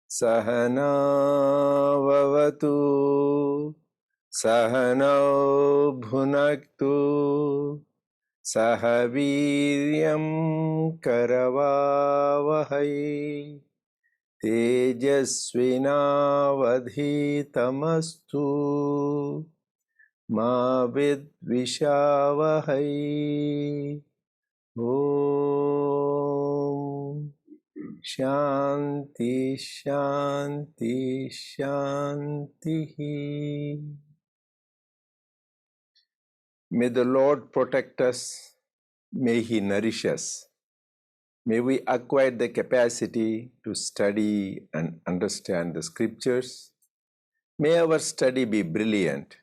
Sahana vavatu Sahanau bhunaktu Sahaviryam karavavahai Tejasvinavadhitamastu Ma vidvishavahai. Om Shanti Shanti Shanti. May the Lord protect us. May He nourish us. May we acquire the capacity to study and understand the scriptures. May our study be brilliant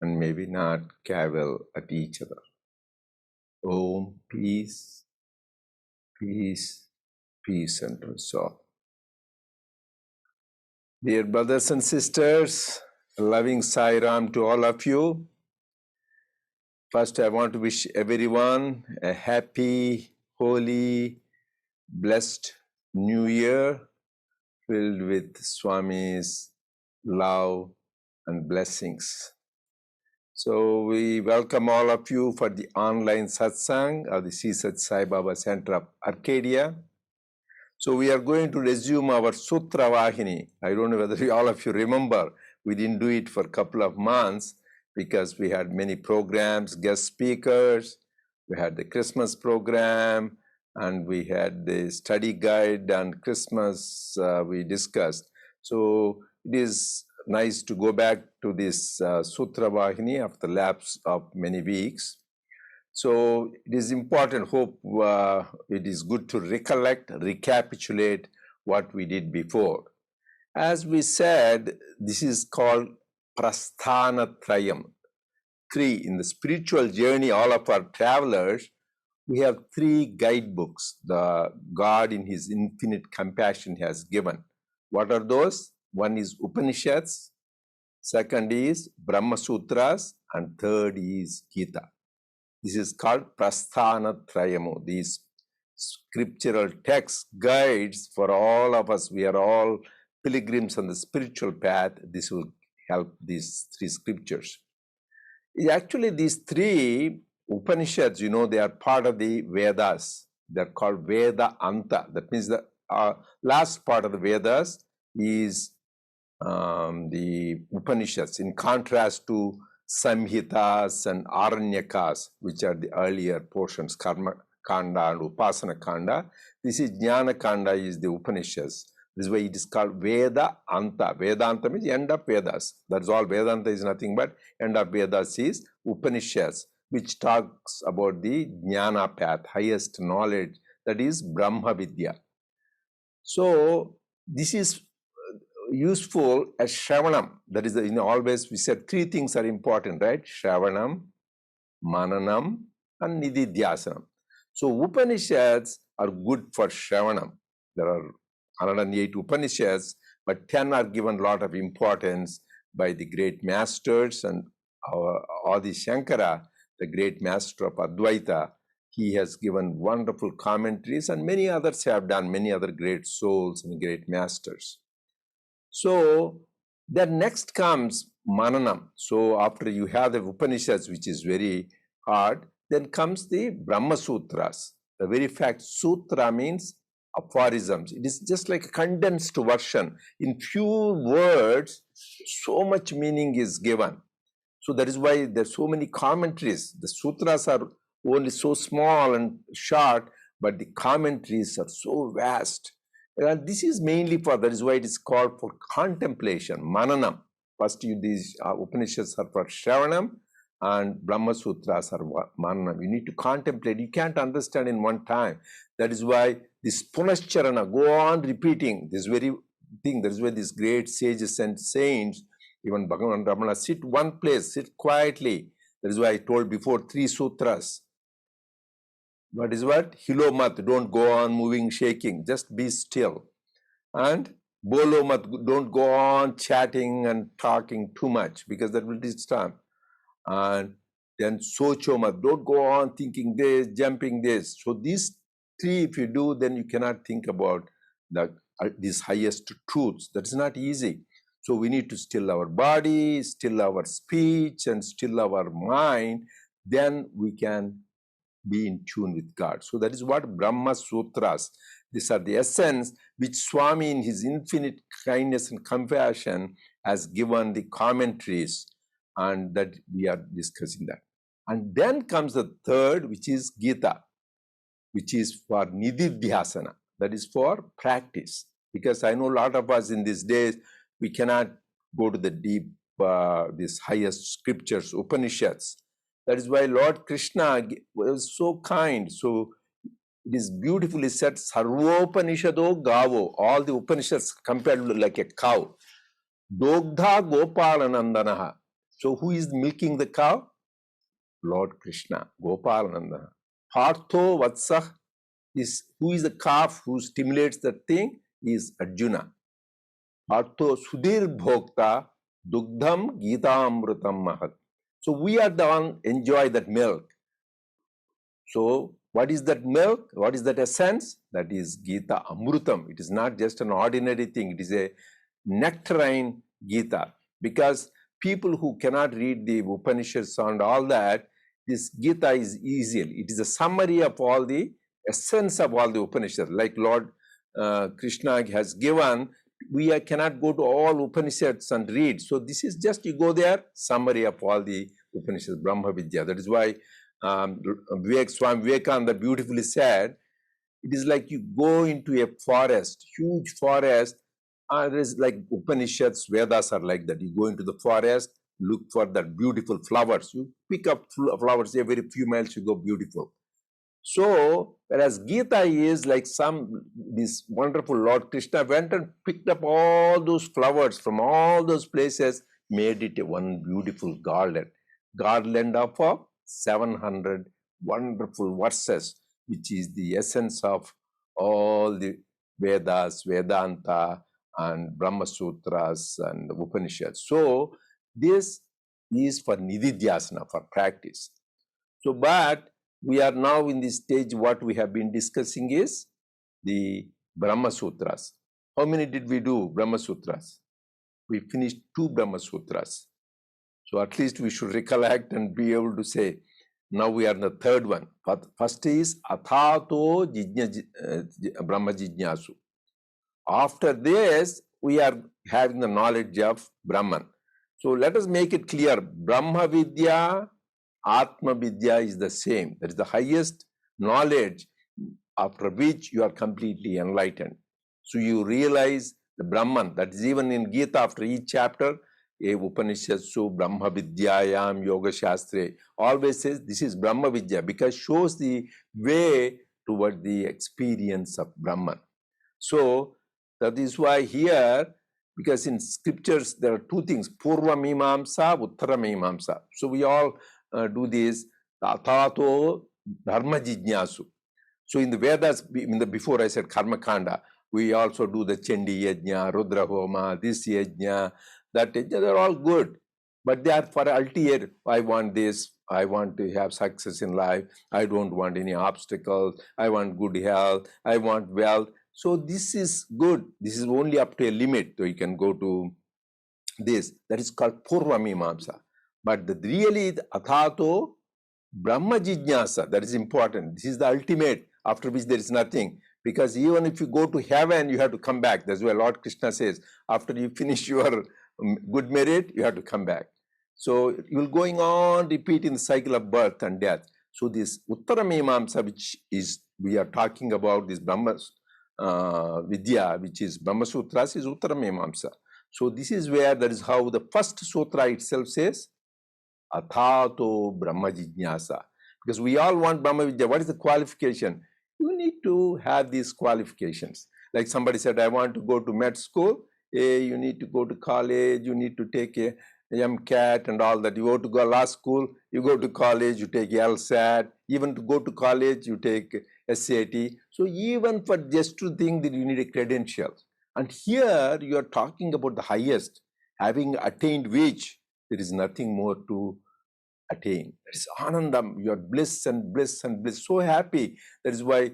and may we not cavil at each other. Om, peace, peace, peace unto us all. Dear brothers and sisters, loving Sai Ram to all of you. First, I want to wish everyone a happy, holy, blessed New Year filled with Swami's love and blessings. So we welcome all of you for the online satsang of the Sri Sai Baba Center of Arcadia. So we are going to resume our Sutra Vahini. I don't know whether all of you remember, we didn't do it for a couple of months because we had many programs, guest speakers, we had the Christmas program, and we had the study guide on Christmas we discussed. So it is nice to go back to this Sutra Vahini after the lapse of many weeks. So it is important, hope it is good to recollect, recapitulate what we did before. As we said, this is called Prasthanatrayam. Three, in the spiritual journey, all of our travelers, we have three guidebooks the God in His infinite compassion has given. What are those? One is Upanishads, second is Brahma Sutras, and third is Gita. This is called Prasthanatrayamu. These scriptural text guides for all of us. We are all pilgrims on the spiritual path. This will help these three scriptures. Actually, these three Upanishads, you know, they are part of the Vedas. They are called Veda Anta. That means the last part of the Vedas is the Upanishads, in contrast to Samhitas and Aranyakas, which are the earlier portions, Karma Kanda and Upasana Kanda. This is Jnana Kanda, is the Upanishads. This is why it is called Veda Anta. Vedanta means end of Vedas. That's all. Vedanta is nothing but end of Vedas is Upanishads, which talks about the Jnana path, highest knowledge, that is Brahma Vidya. So this is useful as Shravanam. That is, always we said three things are important, right? Shravanam, Mananam, and Nididhyasanam. So Upanishads are good for Shravanam. There are 108 Upanishads, but 10 are given a lot of importance by the great masters, and our Adi Shankara, the great master of Advaita, he has given wonderful commentaries, and many others have done, many other great souls and great masters. So then next comes Mananam. So after you have the Upanishads, which is very hard, then comes the Brahma Sutras. The very fact Sutra means aphorisms. It is just like a condensed version. In few words, so much meaning is given. So that is why there are so many commentaries. The sutras are only so small and short, but the commentaries are so vast. And this is mainly for, that is why it is called for contemplation, Mananam. First, these Upanishads are for Shravanam, and Brahma Sutras are Mananam. You need to contemplate. You can't understand in one time. That is why this Punascharana, go on repeating this very thing. That is why these great sages and saints, Even Bhagavan Ramana, sit one place, sit quietly. That is why I told before 3 sutras. What is what? Hilo mat, don't go on moving, shaking, just be still. And bolo mat, don't go on chatting and talking too much because that will disturb. And then socho mat, don't go on thinking this, jumping this. So these 3, if you do, then you cannot think about these highest truths. That is not easy. So we need to still our body, still our speech, and still our mind. Then we can be in tune with God. So that is what Brahma Sutras, these are the essence which Swami in his infinite kindness and compassion has given the commentaries, and that we are discussing that. And then comes the third, which is Gita, which is for Nididhyasana, that is for practice. Because I know a lot of us in these days, we cannot go to the deep, these highest scriptures, Upanishads. That is why Lord Krishna was so kind. So it is beautifully said, Sarvopanishado Gavo, all the Upanishads compared to like a cow. Dogdha Gopalanandanaha. So who is milking the cow? Lord Krishna, Gopalanandanaha. Partho Vatsah is who is the calf who stimulates the thing is Arjuna. Partho Sudhir Bhokta Dugdham Gita Amrutam Mahat. So we are the one enjoy that milk. So what is that milk? What is that essence? That is Gita Amrutam. It is not just an ordinary thing. It is a nectarine Gita. Because people who cannot read the Upanishads and all that, this Gita is easy. It is a summary of all the essence of all the Upanishads. Like Lord Krishna has given, we cannot go to all Upanishads and read. So this is just, you go there, summary of all the Upanishads, Brahma Vidya. That is why Swami Vivekananda beautifully said, it is like you go into a forest, huge forest, and there is like Upanishads, Vedas are like that. You go into the forest, look for that beautiful flowers. You pick up flowers, every few miles you go beautiful. So, whereas Gita is like this wonderful Lord Krishna went and picked up all those flowers from all those places, made it a one beautiful garland of 700 wonderful verses, which is the essence of all the Vedas, Vedanta, and Brahma Sutras and Upanishads. So, this is for Nididhyasana, for practice. So, but we are now in this stage, what we have been discussing is the Brahma Sutras. How many did we do, Brahma Sutras? We finished 2 Brahma Sutras. So at least we should recollect and be able to say, now we are in the 3rd one. But first is Athato Brahma Jijnasu. After this, we are having the knowledge of Brahman. So let us make it clear, Brahma Vidya, Atma Vidya is the same. That is the highest knowledge after which you are completely enlightened. So you realize the Brahman, that is even in Gita after each chapter, Upanishadsu Brahma Vidyayam Yoga Shastre always says this is Brahma Vidya because shows the way toward the experience of Brahman. So that is why here, because in scriptures there are 2 things, Purva Mimamsa, Uttara Mimamsa. So we all do this, Tathato Dharma Jijnasu. So in the Vedas, before I said Karma Kanda, we also do the Chandi Yajna, Rudra Homa, this Yajna, that Yajna, they're all good. But they are for ulterior, I want this, I want to have success in life, I don't want any obstacles, I want good health, I want wealth. So this is good. This is only up to a limit. So you can go to this. That is called Purva Mimamsa. But really, the Athato Brahma Jijnasa, that is important. This is the ultimate, after which there is nothing. Because even if you go to heaven, you have to come back. That's why Lord Krishna says, after you finish your good merit, you have to come back. So you're going on repeating the cycle of birth and death. So this Uttara Mimamsa, which is, we are talking about this Brahma Vidya, which is Brahma Sutras, is Uttara Mimamsa. So this is where, that is how the first sutra itself says, Athato Brahma Jijnasa. Because we all want Brahma Vidya. What is the qualification? You need to have these qualifications. Like somebody said, I want to go to med school. hey, you need to go to college, you need to take a MCAT and all that. You go to law school, you go to college, you take LSAT. Even to go to college, you take SAT. So even for just to think that you need a credentials. And here you are talking about the highest, having attained which there is nothing more to attain. That is anandam. You are bliss and bliss and bliss. So happy. That is why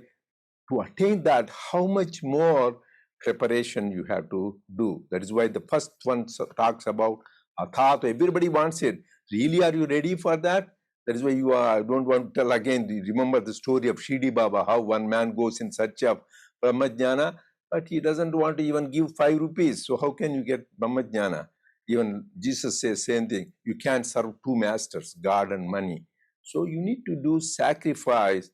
to attain that, how much more preparation you have to do. That is why the first one talks about athat. Everybody wants it. Really, are you ready for that? That is why you are. I don't want to tell again. Remember the story of Shidi Baba, how one man goes in search of Brahmajnana, but he doesn't want to even give 5 rupees. So how can you get Brahmajnana? Even Jesus says same thing. You can't serve 2 masters, God and money. So you need to do sacrifice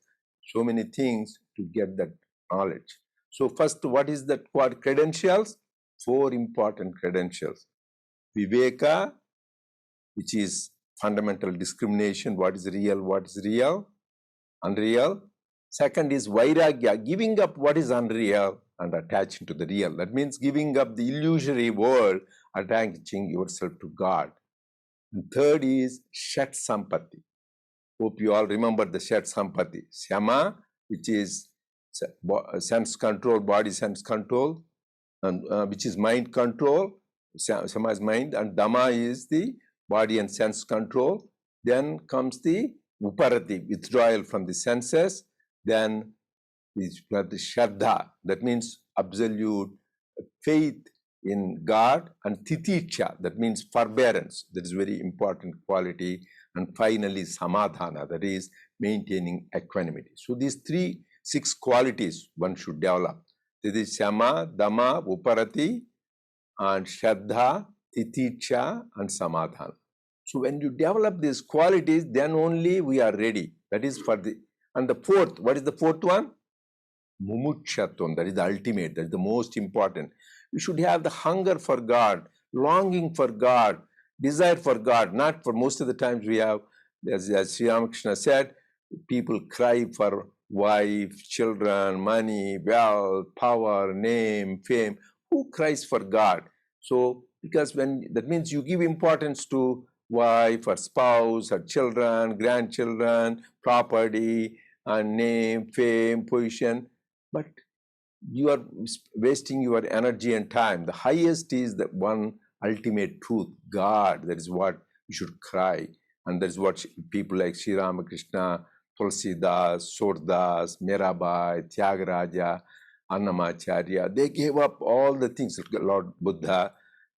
so many things to get that knowledge. So first, what is that credentials? 4 important credentials. Viveka, which is fundamental discrimination, what is real, unreal. Second is Vairagya, giving up what is unreal and attaching to the real. That means giving up the illusory world, attaching yourself to God. And third is Shat Sampati. Hope you all remember the Shat Sampati. Syama, which is sense control, body sense control, and which is mind control. Sama is mind, and Dhamma is the body and sense control. Then comes the Uparati, withdrawal from the senses. Then is the Shraddha, that means absolute faith in God, and Titicha, that means forbearance. That is very important quality. And finally, Samadhana, that is maintaining equanimity. So these 6 qualities one should develop. This is Shama, Dhamma, Uparati, and Shraddha, Titicha, and Samadhana. So when you develop these qualities, then only we are ready. That is for the, and the fourth, what is the fourth one? Mumukshatvam, that is the ultimate, that is the most important. You should have the hunger for God, longing for God, desire for God. Not for most of the times we have, as Sri Ramakrishna said, people cry for wife, children, money, wealth, power, name, fame. Who cries for God? So, because when that means you give importance to wife or spouse or children, grandchildren, property, and name, fame, position, but you are wasting your energy and time. The highest is the one ultimate truth, God. That is what you should cry. And that is what people like Sri Ramakrishna, Tulsidas, Surdas, Mirabai, Tyagaraja, Annamacharya, they gave up all the things, Lord Buddha.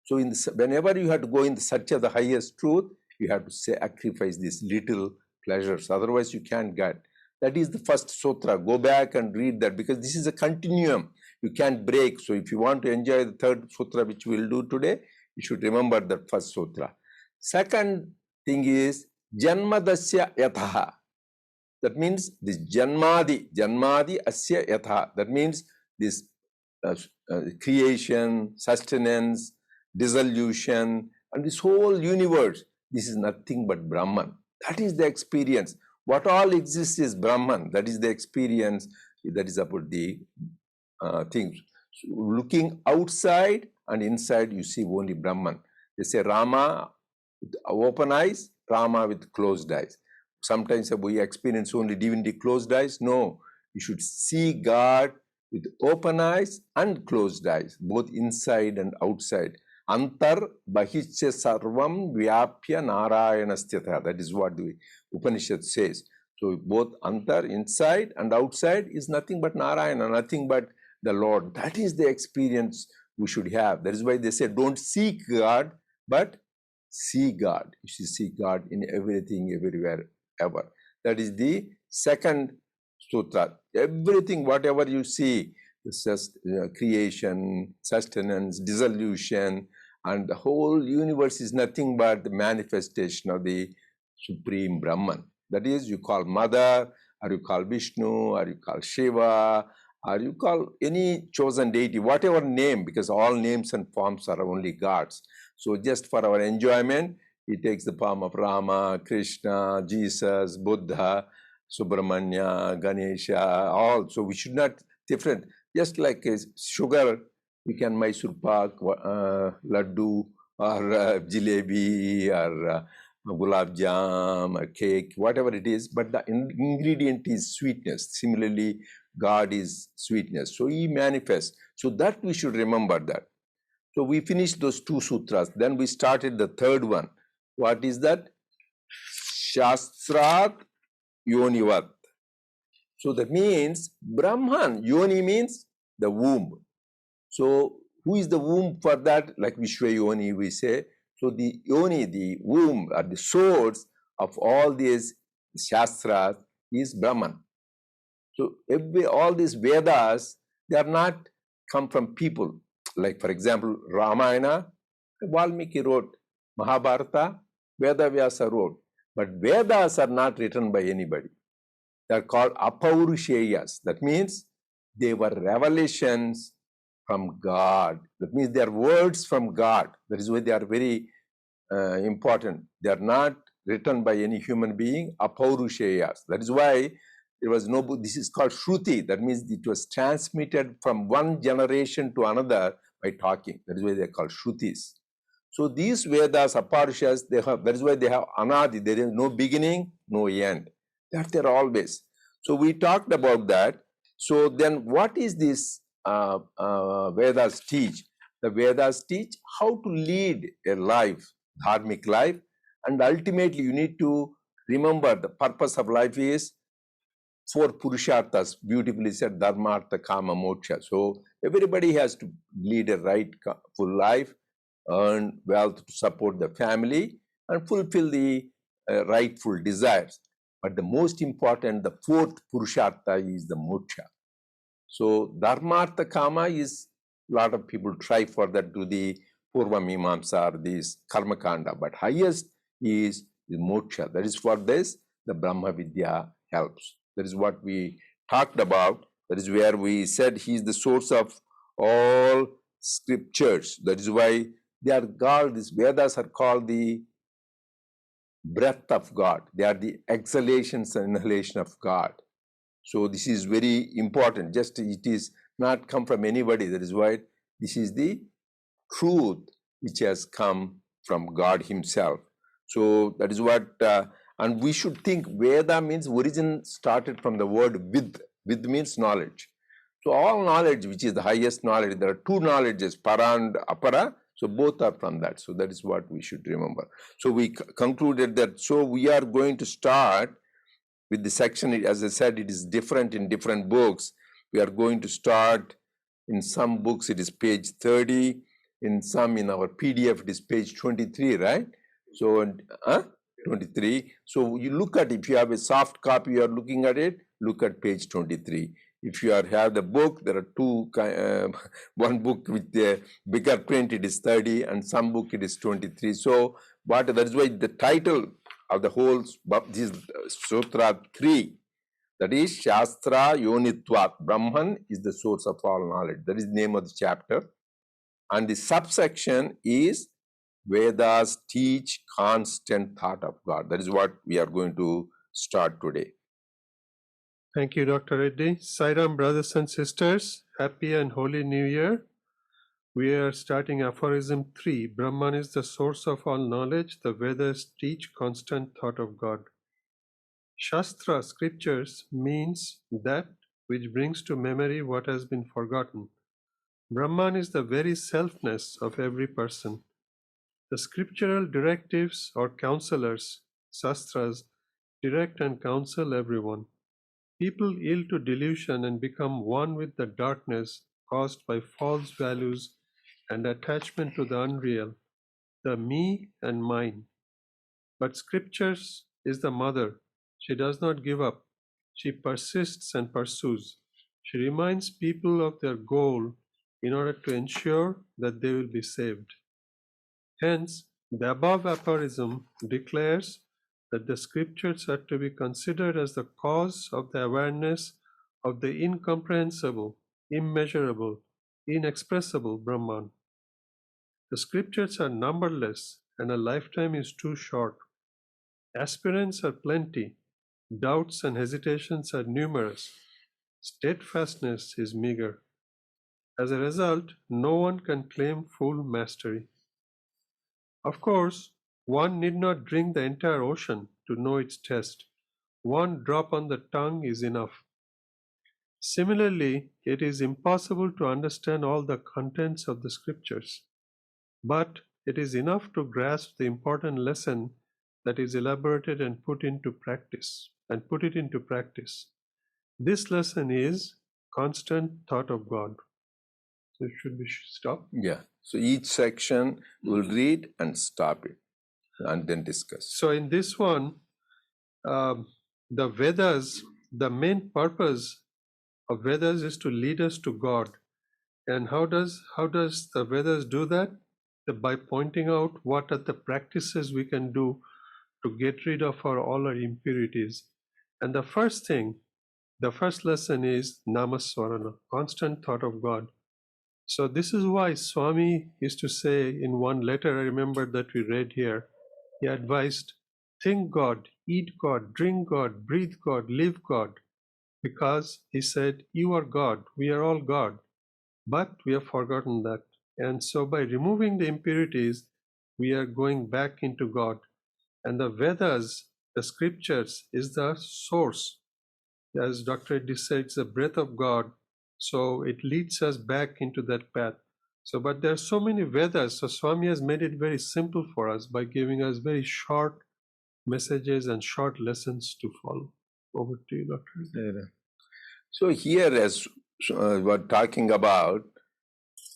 So whenever you have to go in the search of the highest truth, you have to sacrifice these little pleasures. Otherwise, you can't get. That is the first sutra. Go back and read that, because this is a continuum. You can't break. So if you want to enjoy the third sutra, which we will do today, you should remember that first sutra. Second thing is Janmadasya Yatha. That means this Janmadi Asya Yatha. That means this creation, sustenance, dissolution, and this whole universe. This is nothing but Brahman. That is the experience. What all exists is Brahman. That is the experience. That is about the things. So looking outside and inside, you see only Brahman. They say Rama with open eyes, Rama with closed eyes. Sometimes we experience only divinity closed eyes. No, you should see God with open eyes and closed eyes, both inside and outside. Antar bahishya sarvam vyapya narayanasthitha. That is what the Upanishad says. So both antar, inside and outside, is nothing but Narayana, nothing but the Lord. That is the experience we should have. That is why they say, don't seek God, but see God. You should see God in everything, everywhere, ever. That is the second sutra. Everything, whatever you see, it's just creation, sustenance, dissolution, and the whole universe is nothing but the manifestation of the Supreme Brahman. That is, you call Mother, or you call Vishnu, or you call Shiva, or you call any chosen deity, whatever name, because all names and forms are only gods. So just for our enjoyment, he takes the form of Rama, Krishna, Jesus, Buddha, Subramanya, Ganesha, all. So we should not different. Just like sugar, You can Mysore pak, laddu, or jalebi, or gulab jam, or cake, whatever it is, but the ingredient is sweetness. Similarly, God is sweetness. So he manifests. So that we should remember that. So we finished those two sutras. Then we started the third one. What is that? Shastrat Yonivat. So that means Brahman. Yoni means the womb. So who is the womb for that? Like Vishwa Yoni, we say. So the Yoni, the womb, or the source of all these Shastras is Brahman. So all these Vedas, they are not come from people. Like for example, Ramayana, Valmiki wrote. Mahabharata, Veda Vyasa wrote. But Vedas are not written by anybody. They are called Apaurusheyas. That means they were revelations from God. That means they are words from God. That is why they are very important. They are not written by any human being, Apaurusheyas. That is why there was no book. This is called Shruti. That means it was transmitted from one generation to another by talking. That is why they are called Shrutis. So these Vedas, Aparushas, that is why they have Anadi. There is no beginning, no end. They are there always. So we talked about that. So then what is this Vedas teach? The Vedas teach how to lead a life, dharmic life, and ultimately you need to remember the purpose of life is four Purusharthas, beautifully said, Dharma, Artha, Kama, Moksha. So everybody has to lead a right, full life, earn wealth to support the family, and fulfill the rightful desires. But the most important, the fourth Purushartha is the Moksha. So Dharmartha Kama is, a lot of people try for that to the Purva Mimamsa or this Karma Kanda, but highest is the Moksha. That is for this, the Brahma Vidya helps. That is what we talked about. That is where we said he is the source of all scriptures. That is why they are called, these Vedas are called the breath of God. They are the exhalations and inhalation of God. So this is very important. Just it is not come from anybody. That is why this is the truth which has come from God himself. So that is what, and we should think Veda means origin started from the word vid. Vid means knowledge. So all knowledge, which is the highest knowledge, there are two knowledges, para and apara. So both are from that. So that is what we should remember. So we concluded that, so we are going to start with the section. As I said, it is different in different books. We are going to start, in some books it is page 30, in some, in our PDF it is page 23, right? So 23. So you look at, if you have a soft copy, you are looking at it, look at page 23. If you have the book, there are two, one book with the bigger print, it is 30, and some book it is 23. So that is why the title of the whole, this Sutra 3, that is Shastra Yonitvat. Brahman is the source of all knowledge. That is the name of the chapter. And the subsection is Vedas teach constant thought of God. That is what we are going to start today. Thank you, Dr. Reddy. Sairam, brothers and sisters, happy and holy new year. We are starting aphorism 3. Brahman is the source of all knowledge. The Vedas teach constant thought of God. Shastra, scriptures, means that which brings to memory what has been forgotten. Brahman is the very selfness of every person. The scriptural directives or counselors, Shastras, direct and counsel everyone. People yield to delusion and become one with the darkness caused by false values and attachment to the unreal, the me and mine. But Scriptures is the mother. She does not give up. She persists and pursues. She reminds people of their goal in order to ensure that they will be saved. Hence, the above aphorism declares that the scriptures are to be considered as the cause of the awareness of the incomprehensible, immeasurable, inexpressible Brahman. The scriptures are numberless and a lifetime is too short. Aspirants are plenty, doubts and hesitations are numerous, steadfastness is meager. As a result, no one can claim full mastery. Of course, one need not drink the entire ocean to know its taste. One drop on the tongue is enough. Similarly, it is impossible to understand all the contents of the scriptures, but it is enough to grasp the important lesson that is elaborated and put it into practice. This lesson is constant thought of God. So should we stop? Yeah. So each section we'll read and stop it and then discuss. So in this one, the Vedas, the main purpose of Vedas is to lead us to God. And how does the Vedas do that? By pointing out what are the practices we can do to get rid of all our impurities. And the first lesson is Namaswarana, constant thought of God. So this is why Swami used to say in one letter, I remember that we read here, he advised, think God, eat God, drink God, breathe God, live God. Because he said, you are God, we are all God. But we have forgotten that. And so by removing the impurities, we are going back into God. And the Vedas, the scriptures, is the source. As Dr. Reddy said, it's the breath of God. So it leads us back into that path. So, but there are so many Vedas. So Swami has made it very simple for us by giving us very short messages and short lessons to follow. Over to you, Dr. Reddy. So here, as we're talking about,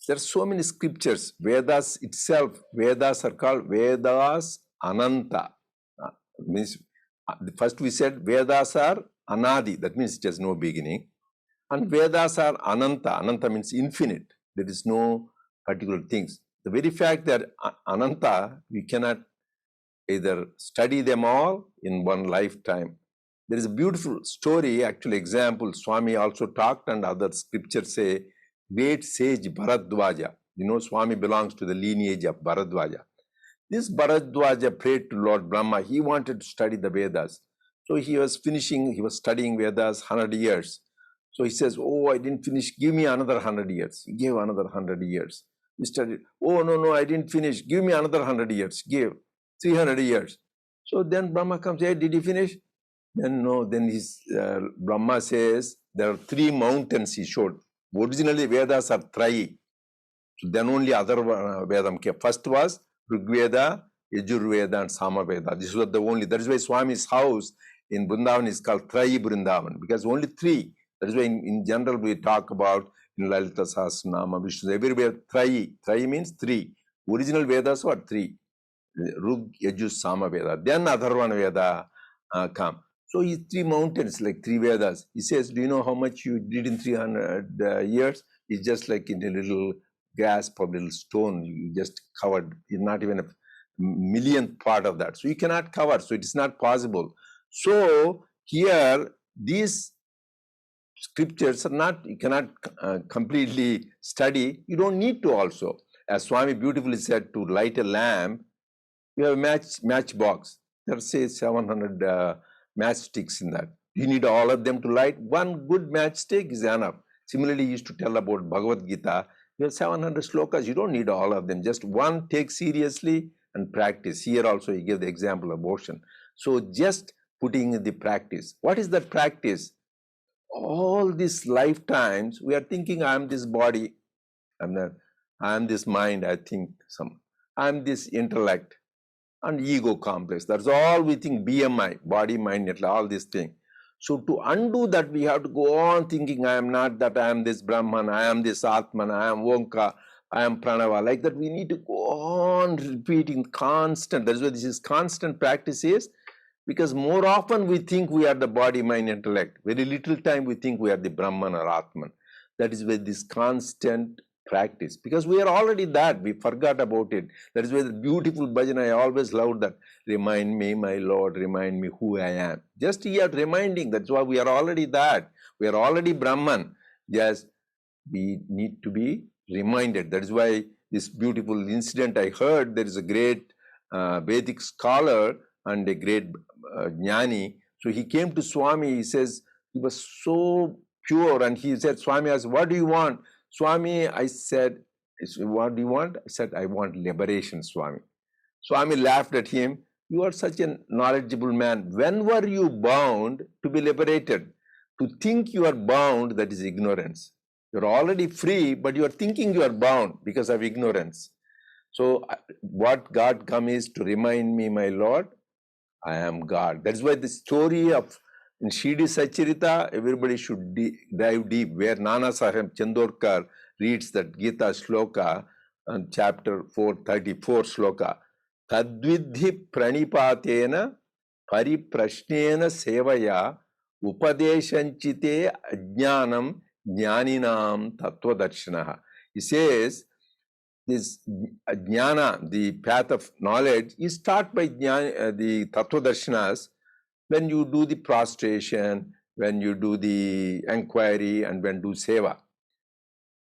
there are so many scriptures. Vedas itself, Vedas are called Vedas Ananta. Means first we said Vedas are Anadi, that means it has no beginning. And Vedas are Ananta. Ananta means infinite. There is no particular things. The very fact that Ananta, we cannot either study them all in one lifetime. There is a beautiful story, actually example, Swami also talked and other scriptures say, great sage Bharadwaja. You know, Swami belongs to the lineage of Bharadwaja. This Bharadwaja prayed to Lord Brahma. He wanted to study the Vedas. So he was studying Vedas 100 years. So he says, oh, I didn't finish, give me another 100 years. He gave another 100 years. He studied, oh, no, I didn't finish, give me another 100 years. Give 300 years. So then Brahma comes, hey, did you finish? Then no, then Brahma says, there are 3 mountains he showed. Originally Vedas are 3. So then only other Vedam came. First was Rigveda, Yajurveda and Samaveda. This was the only, that is why Swami's house in Vrindavan is called Trayi Vrindavan, because only 3. That is why in general we talk about in Lalita Sahasranama, Vishnu, everywhere Trayi. Trayi means 3. Original Vedas were 3. Rug, Yajur, Samaveda. Then Atharvana Veda come. So his 3 mountains, like 3 Vedas. He says, do you know how much you did in 300 years? It's just like in a little grasp or little stone, you just covered, not even a millionth part of that. So you cannot cover, so it is not possible. So here, these scriptures are not, you cannot completely study. You don't need to also. As Swami beautifully said, to light a lamp, you have a matchbox. There are say 700 matchsticks in that. You need all of them to light. One good matchstick is enough. Similarly, he used to tell about Bhagavad Gita. You have 700 slokas. You don't need all of them. Just one take seriously and practice. Here also he gave the example of ocean. So just putting in the practice. What is that practice? All these lifetimes, we are thinking I am this body. I am this mind, I think. I am this intellect. And ego complex. That's all we think, BMI, body, mind, all these things. So to undo that, we have to go on thinking, I am not that, I am this Brahman, I am this Atman, I am Omka, I am Pranava. Like that, we need to go on repeating constant. That's why this is constant practice is, because more often we think we are the body, mind, intellect. Very little time we think we are the Brahman or Atman. That is where this constant practice, because we are already that, we forgot about it. That is why the beautiful bhajan, I always loved that. Remind me, my Lord, remind me who I am. Just here reminding, that's why we are already that. We are already Brahman. Just we need to be reminded. That is why this beautiful incident I heard, there is a great Vedic scholar and a great jnani. So he came to Swami, he says, he was so pure, and he said, Swami asked, what do you want? Swami, I said, what do you want? I said, I want liberation, Swami. Swami laughed at him. You are such a knowledgeable man. When were you bound to be liberated? To think you are bound, that is ignorance. You're already free, but you are thinking you are bound because of ignorance. So what God come is to remind me, my Lord, I am God. That's why the story of in Shidi Sacharita, everybody should dive deep, where Nana Sahib Chandorkar reads that Gita shloka, chapter 434 shloka. Tadvidhi pranipatena pariprashnena sevaya upadeshanchite ajnanam jnaninam tattvadarshanaha. He says, this jnana, the path of knowledge, is taught by the tattva-darshanas when you do the prostration, when you do the inquiry, and when do seva.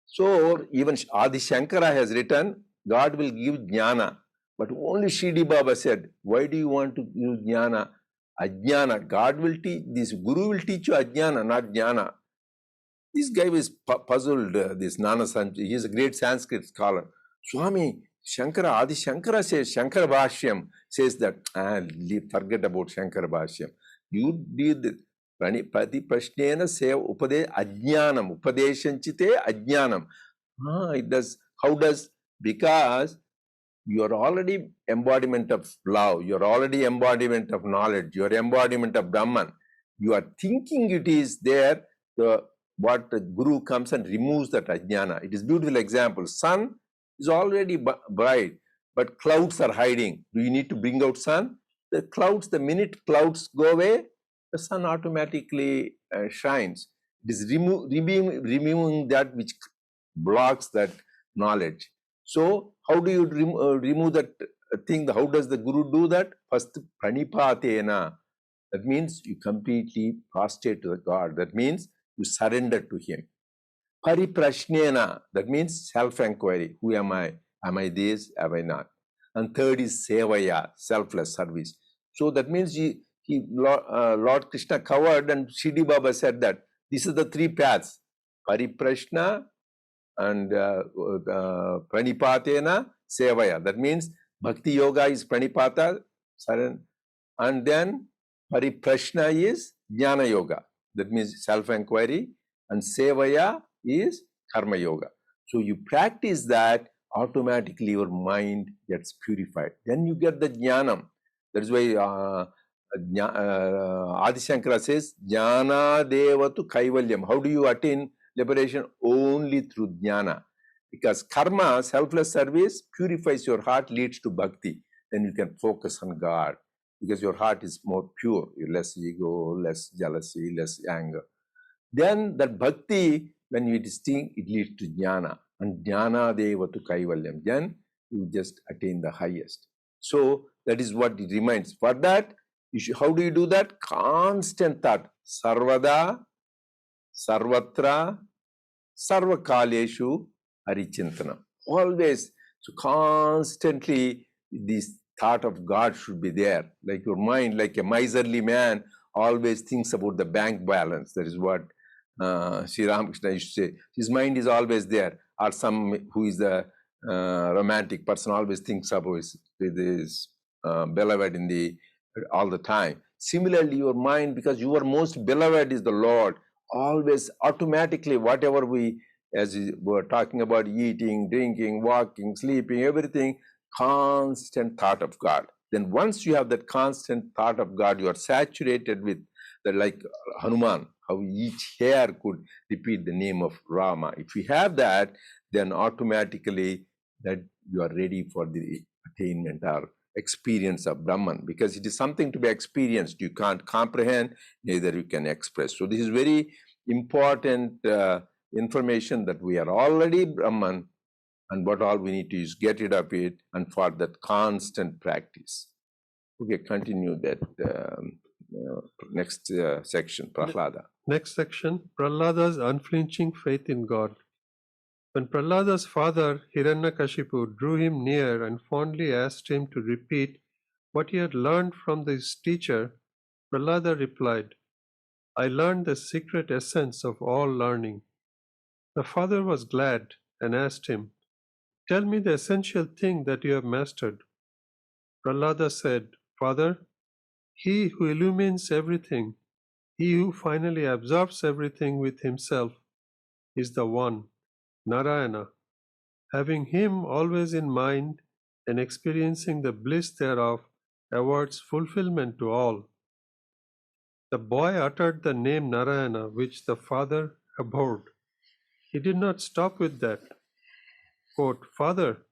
So even Adi Shankara has written, God will give jnana, but only Shidi Baba said, why do you want to use jnana? Ajnana. God will teach, this Guru will teach you ajnana, not jnana. This guy was puzzled, this Nana Sanjay. He is a great Sanskrit scholar. Swami, Shankara, Adi Shankara says, Shankara Bhashyam says that, forget about Shankara Bhashyam. You did Pranipati Prashnena Seva Upade Ajnanam, Upadeshanchite Ajnanam. It does. How does? Because you are already embodiment of love, you are already embodiment of knowledge, you are embodiment of Brahman. You are thinking it is there, what the Guru comes and removes that ajnana. It is beautiful example. Sun is already bright, but clouds are hiding. Do you need to bring out sun? The clouds, the minute clouds go away, the sun automatically shines. It is removing that which blocks that knowledge. So how do you remove that thing? How does the Guru do that? First, pranipatena. That means you completely prostrate to the God. That means you surrender to Him. Pariprashnena. That means self-inquiry. Who am I? Am I this? Am I not? And third is sevaya, selfless service. So that means Lord Krishna covered, and Shidi Baba said that these are the three paths. Pariprashna and pranipatena sevaya. That means bhakti yoga is pranipata, and then pariprashna is jnana yoga. That means self-inquiry, and sevaya is karma yoga. So you practice that, automatically your mind gets purified. Then you get the jnanam. That is why Adi Shankara says, jnana devatu kaivalyam. How do you attain liberation? Only through jnana. Because karma, selfless service, purifies your heart, leads to bhakti. Then you can focus on God. Because your heart is more pure, less ego, less jealousy, less anger. Then that bhakti, when you distinct, it leads to jnana. And jnana devatu kaivalyam. Then you just attain the highest. So that is what it reminds. For that, how do you do that? Constant thought. Sarvada, sarvatra, sarvakaleshu, harichintanam. Always. So constantly, this thought of God should be there. Like your mind, like a miserly man, always thinks about the bank balance. That is what Sri Ramakrishna used to say. His mind is always there. Or some who is the romantic person always thinks about his beloved in the all the time. Similarly, your mind, because your most beloved is the Lord, always automatically, whatever we, as we were talking about, eating, drinking, walking, sleeping, everything, constant thought of God. Then once you have that constant thought of God, you are saturated with the, like Hanuman, how each hair could repeat the name of Rama. If you have that, then automatically that you are ready for the attainment or experience of Brahman, because it is something to be experienced. You can't comprehend, neither you can express. So this is very important information, that we are already Brahman, and what all we need to is get rid of it, and for that constant practice. Okay, continue that next section, Prahlada. Next section, Prahlada's unflinching faith in God. When Prahlada's father, Hiranyakashipu, drew him near and fondly asked him to repeat what he had learned from his teacher, Prahlada replied, I learned the secret essence of all learning. The father was glad and asked him, "Tell me the essential thing that you have mastered." Prahlada said, "Father, he who illumines everything, he who finally absorbs everything with himself, is the One, Narayana. Having him always in mind and experiencing the bliss thereof awards fulfillment to all." The boy uttered the name Narayana, which the father abhorred. He did not stop with that. Quote, "Father,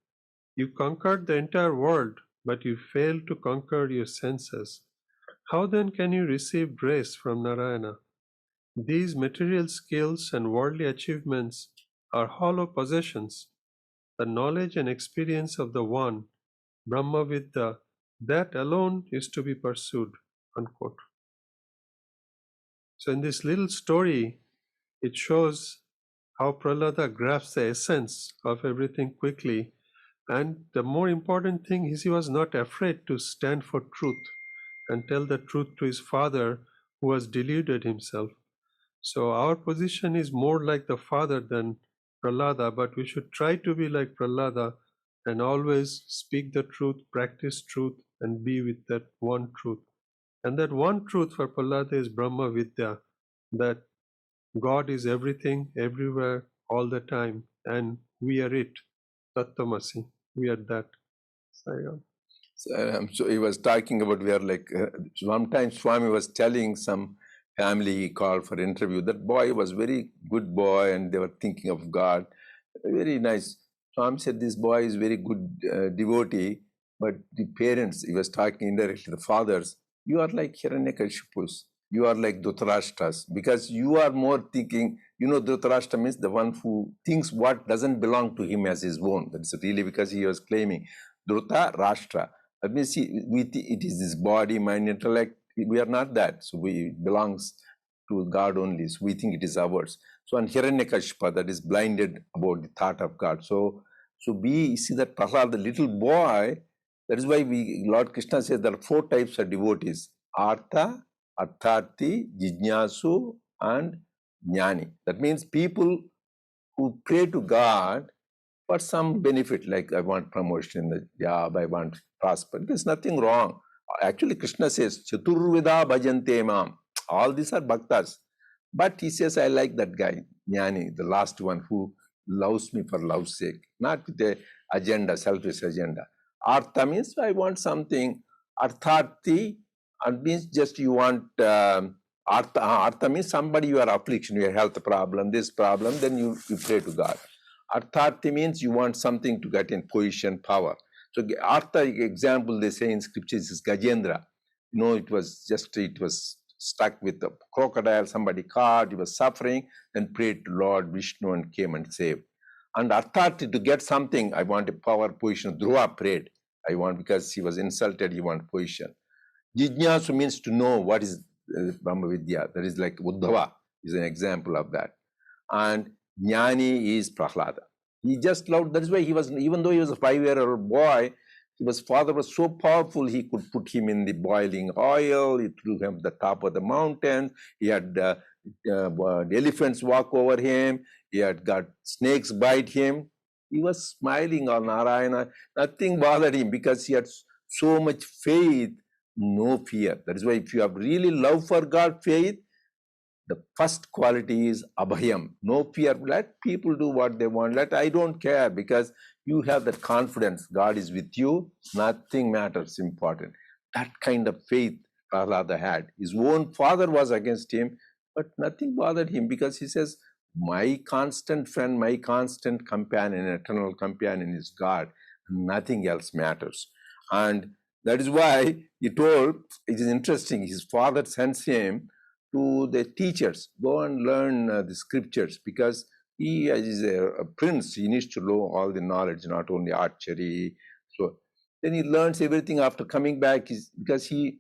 you conquered the entire world, but you failed to conquer your senses. How then can you receive grace from Narayana? These material skills and worldly achievements are hollow possessions. The knowledge and experience of the One, Brahmavidya, that alone is to be pursued." Unquote. So in this little story, it shows how Prahlada grasps the essence of everything quickly. And the more important thing is he was not afraid to stand for truth and tell the truth to his father who has deluded himself. So our position is more like the father than Prahlada, but we should try to be like Prahlada and always speak the truth, practice truth, and be with that one truth. And that one truth for Prahlada is Brahma Vidya, that God is everything, everywhere, all the time, and we are it. Tattvamasi. We are that. Sayam. So he was talking about we are like, sometimes Swami was telling some family he called for interview. That boy was very good boy and they were thinking of God. Very nice. Swami said this boy is very good devotee, but the parents, he was talking indirectly, the fathers, you are like Hiranyakashipus. You are like Dhritarashtra's because you are more thinking, Dhritarashtra means the one who thinks what doesn't belong to him as his own. That's really because he was claiming Dhritarashtra. That means it is this body, mind, intellect. We are not that. So it belongs to God only. So we think it is ours. So and Hiranyakashipa, that is blinded about the thought of God. So we see that Prahlad, the little boy, that is why Lord Krishna says there are 4 types of devotees. Artha, Artharthi, Jijnasu, and Jnani. That means people who pray to God for some benefit, like I want promotion in the job, I want prosper. There's nothing wrong. Actually, Krishna says, Chaturvida bhajante mam. All these are bhaktas. But he says, I like that guy, Jnani, the last one who loves me for love's sake, not with a agenda, selfish agenda. Artha means I want something. Artharthi means just you want artha means somebody you are affliction, your health problem, this problem, then you pray to God. Artharthi means you want something to get in position, power. So Artha example they say in scriptures is Gajendra. It was stuck with a crocodile, somebody caught, he was suffering, then prayed to Lord Vishnu and came and saved. And Artharthi to get something, I want a power position. Dhruva prayed. I want because he was insulted, he want position. Jijnasu means to know what is Brahma Vidya. That is like Uddhava is an example of that. And Jnani is Prahlada. He just loved, that is why he was, even though he was a 5-year-old boy, his father was so powerful, he could put him in the boiling oil, he threw him at the top of the mountain, he had elephants walk over him, he had got snakes bite him. He was smiling on Narayana, nothing bothered him because he had so much faith, no fear. That is why if you have really love for God, faith, the first quality is abhayam, no fear. Let people do what they want. I don't care because you have that confidence. God is with you. Nothing matters important. That kind of faith Prahlada had. His own father was against him, but nothing bothered him because he says, my constant friend, my constant companion, eternal companion is God. Nothing else matters. And that is why he told, it is interesting, his father sends him to the teachers, go and learn the scriptures because he is a prince. He needs to know all the knowledge, not only archery. So then he learns everything after coming back because he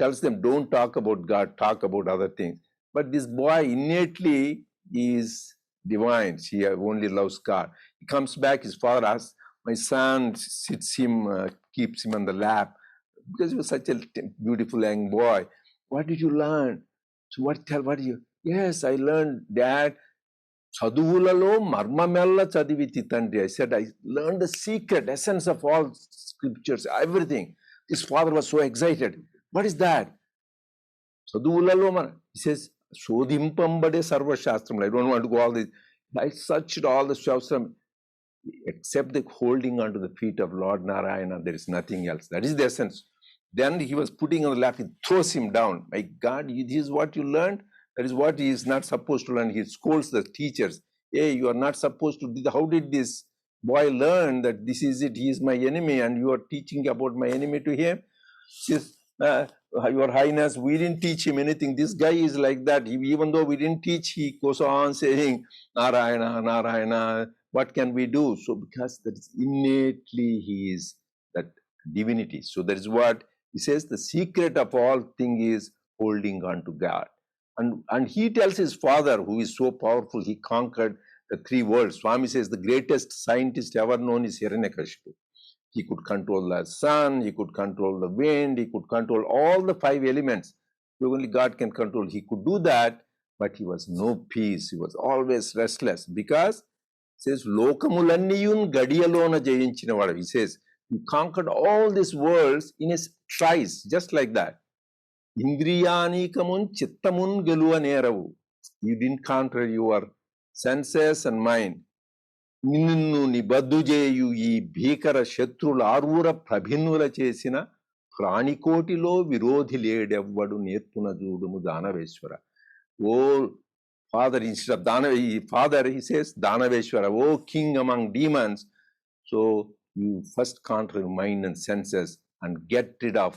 tells them, don't talk about God, talk about other things. But this boy innately is divine. He only loves God. He comes back, his father asks, my son keeps him on the lap because he was such a beautiful young boy. What did you learn? So what you? Yes, I learned, Dad. చదువులలో మర్మమెల్ల చదివితి తండ్రి. I said, I learned the secret, essence of all scriptures, everything. His father was so excited. What is that? చదువులలో he says, శోధింపంబడే సర్వశాస్త్రములు. I don't want to go all this. I searched all the shastram except the holding onto the feet of Lord Narayana. There is nothing else. That is the essence. Then he was putting on the lap, he throws him down. My God, this is what you learned? That is what he is not supposed to learn. He scolds the teachers. Hey, you are not supposed to do that. How did this boy learn that this is it? He is my enemy and you are teaching about my enemy to him? Says, Your Highness, we didn't teach him anything. This guy is like that. Even though we didn't teach, he goes on saying, Narayana, Narayana, what can we do? So because that is innately he is that divinity. So that is what he says, the secret of all things is holding on to God. And he tells his father, who is so powerful, he conquered the 3 worlds. Swami says the greatest scientist ever known is Hiranyakashipu. He could control the sun, he could control the wind, he could control all the 5 elements. Only God can control. He could do that, but he was no peace. He was always restless because he says, Lokamulanniyun gadiyalona jayinchinavar. He says, you conquered all these worlds in a trice, just like that. Indriyanikamun chittamun geluva neravu. You didn't conquer your senses and mind. నిన్ను నిబద్ధుజేయు ఈ భీకర శత్రుల ఆర్వుర ప్రభిన్నుల చేసిన ప్రాణికోటిలో విరోధి లేడెవ్వడు నేర్పున చూడుము దానవేశ్వర. ఓ father, instead of father, he says Danaveshwara, oh king among demons. So you first conquer mind and senses and get rid of,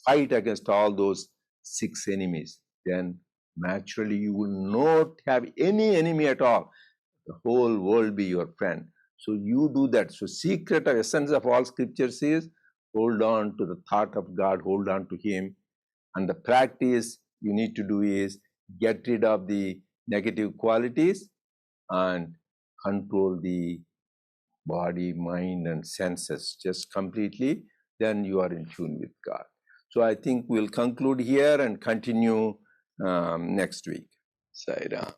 fight against all those 6 enemies. Then naturally you will not have any enemy at all. The whole world be your friend. So you do that. So secret of essence of all scriptures is hold on to the thought of God, hold on to him. And the practice you need to do is get rid of the negative qualities and control the body, mind, and senses just completely. Then you are in tune with God. So I think we'll conclude here and continue next week. Sai Ram.